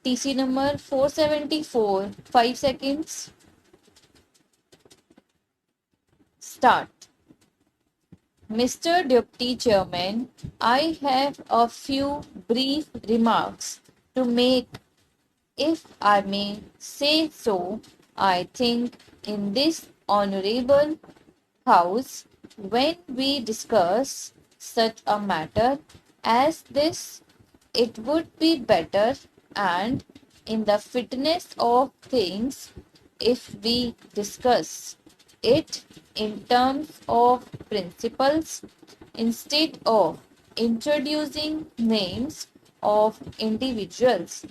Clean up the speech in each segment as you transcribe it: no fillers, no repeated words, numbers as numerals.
TC number 474, 5 seconds. Start. Mr. Deputy Chairman, I have a few brief remarks to make. If I may say so, I think in this honorable House, when we discuss such a matter as this, it would be better and in the fitness of things if we discuss it in terms of principles instead of introducing names of individuals.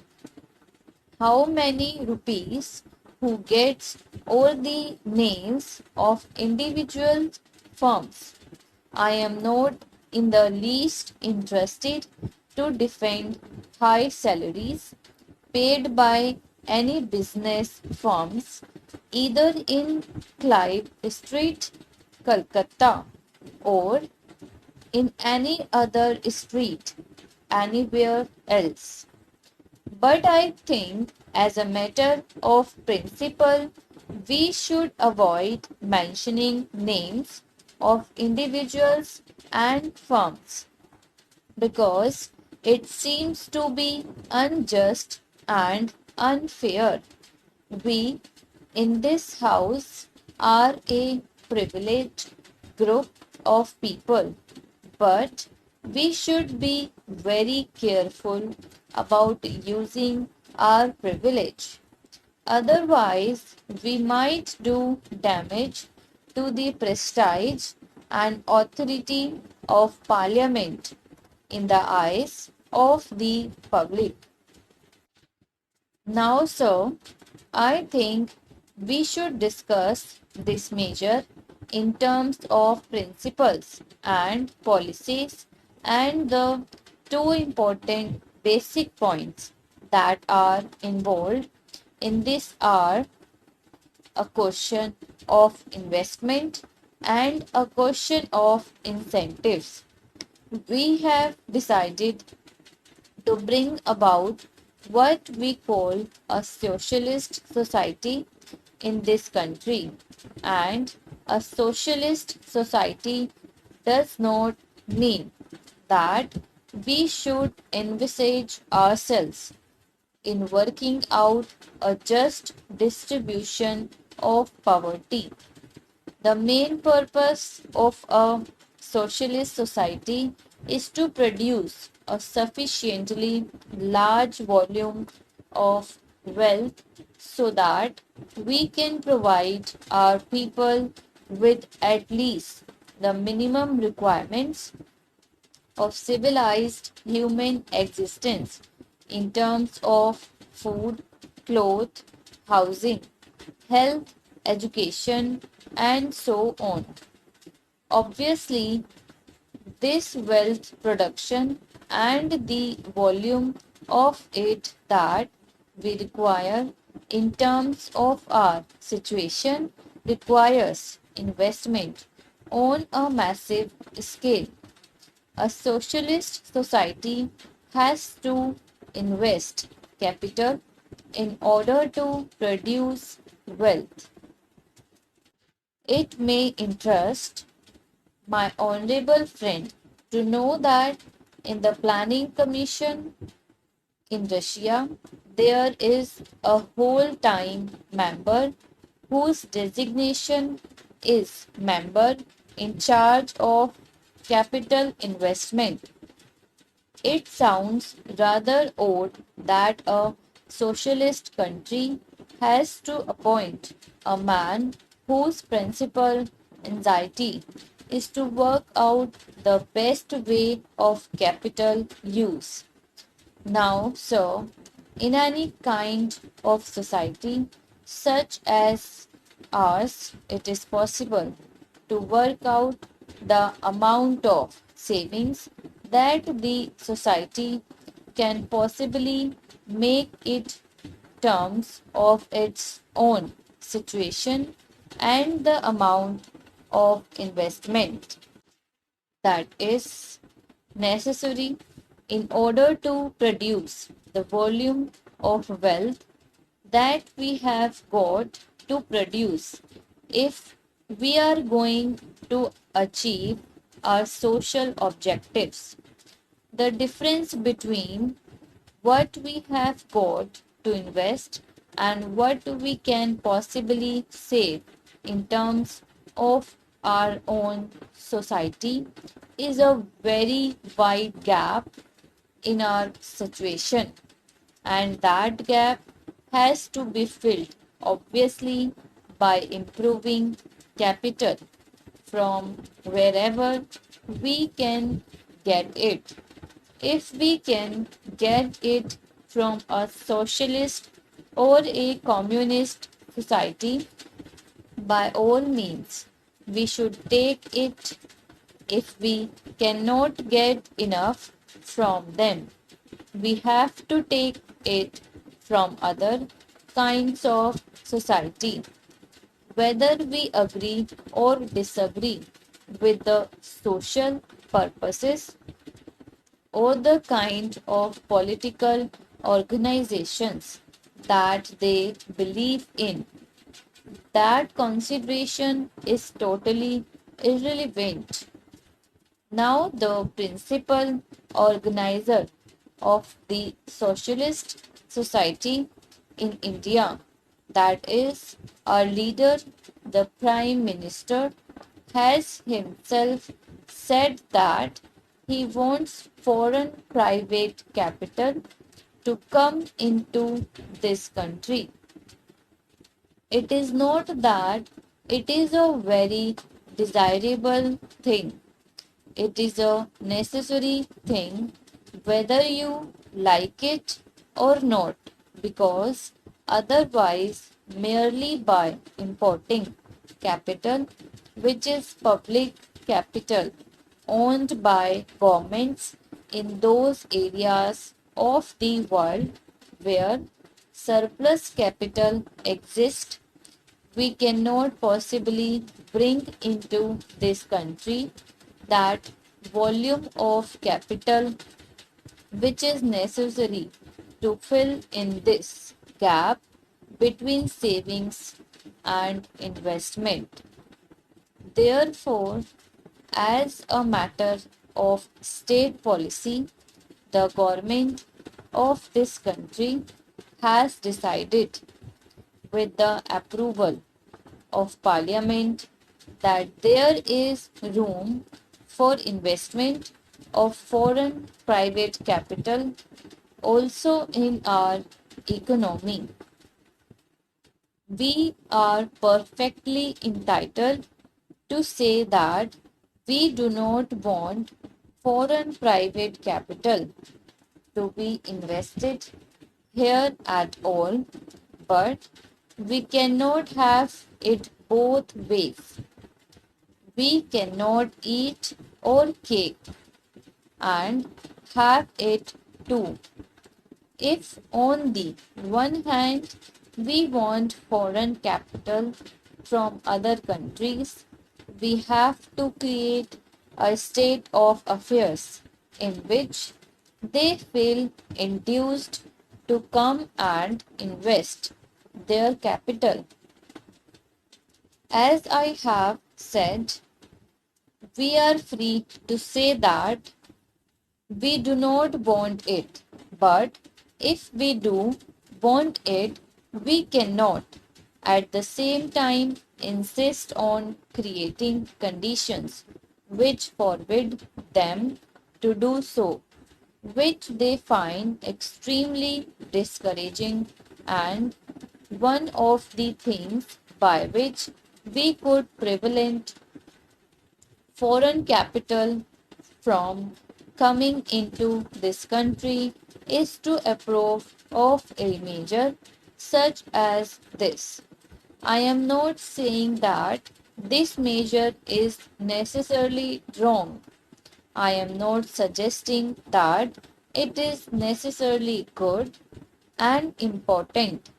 How many rupees who gets all the names of individual firms? I am not in the least interested to defend high salaries paid by any business firms either in Clive Street, Calcutta, or in any other street anywhere else. But I think, as a matter of principle, we should avoid mentioning names of individuals and firms because it seems to be unjust and unfair. We in this house are a privileged group of people, but we should be very careful about using our privilege. Otherwise, we might do damage to the prestige and authority of Parliament in the eyes of the public. Now, sir, I think we should discuss this measure in terms of principles and policies, and the two important basic points that are involved in this are a question of investment and a question of incentives. We have decided to bring about what we call a socialist society in this country. And a socialist society does not mean that we should envisage ourselves in working out a just distribution of poverty. The main purpose of a socialist society is to produce a sufficiently large volume of wealth so that we can provide our people with at least the minimum requirements of civilized human existence in terms of food, clothes, housing, health, education, and so on. Obviously, this wealth production and the volume of it that we require in terms of our situation requires investment on a massive scale. A socialist society has to invest capital in order to produce wealth. It may interest my honorable friend to know that in the Planning Commission in Russia, there is a whole time member whose designation is member in charge of capital investment. It sounds rather odd that a socialist country has to appoint a man whose principal anxiety is to work out the best way of capital use. Now, sir, in any kind of society such as ours, it is possible to work out the amount of savings that the society can possibly make it terms of its own situation and the amount of investment that is necessary in order to produce the volume of wealth that we have got to produce if we are going to achieve our social objectives. The difference between what we have got to invest and what we can possibly save in terms of our own society is a very wide gap in our situation, and that gap has to be filled obviously by improving capital from wherever we can get it. If we can get it from a socialist or a communist society, by all means, we should take it. If we cannot get enough from them, we have to take it from other kinds of society. Whether we agree or disagree with the social purposes or the kind of political organizations that they believe in, that consideration is totally irrelevant. Now, the principal organizer of the Socialist Society in India, that is, our leader, the Prime Minister, has himself said that he wants foreign private capital to come into this country. It is not that it is a very desirable thing. It is a necessary thing whether you like it or not, because otherwise, merely by importing capital, which is public capital owned by governments in those areas of the world where surplus capital exists, we cannot possibly bring into this country that volume of capital which is necessary to fill in this gap between savings and investment. Therefore, as a matter of state policy, the government of this country has decided, with the approval of Parliament, that there is room for investment of foreign private capital also in our economy. We are perfectly entitled to say that we do not want foreign private capital to be invested here at all, but we cannot have it both ways. We cannot eat our cake and have it too. If on the one hand we want foreign capital from other countries, we have to create a state of affairs in which they feel induced to come and invest their capital. As I have said, we are free to say that we do not want it, but if we do want it, we cannot at the same time insist on creating conditions which forbid them to do so, which they find extremely discouraging, and one of the things by which we could prevent foreign capital from coming into this country is to approve of a measure such as this. I am not saying that this measure is necessarily wrong. I am not suggesting that it is necessarily good and important.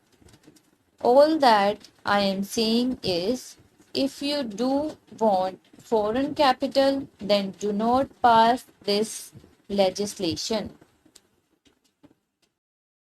All that I am saying is, if you do want foreign capital, then do not pass this legislation.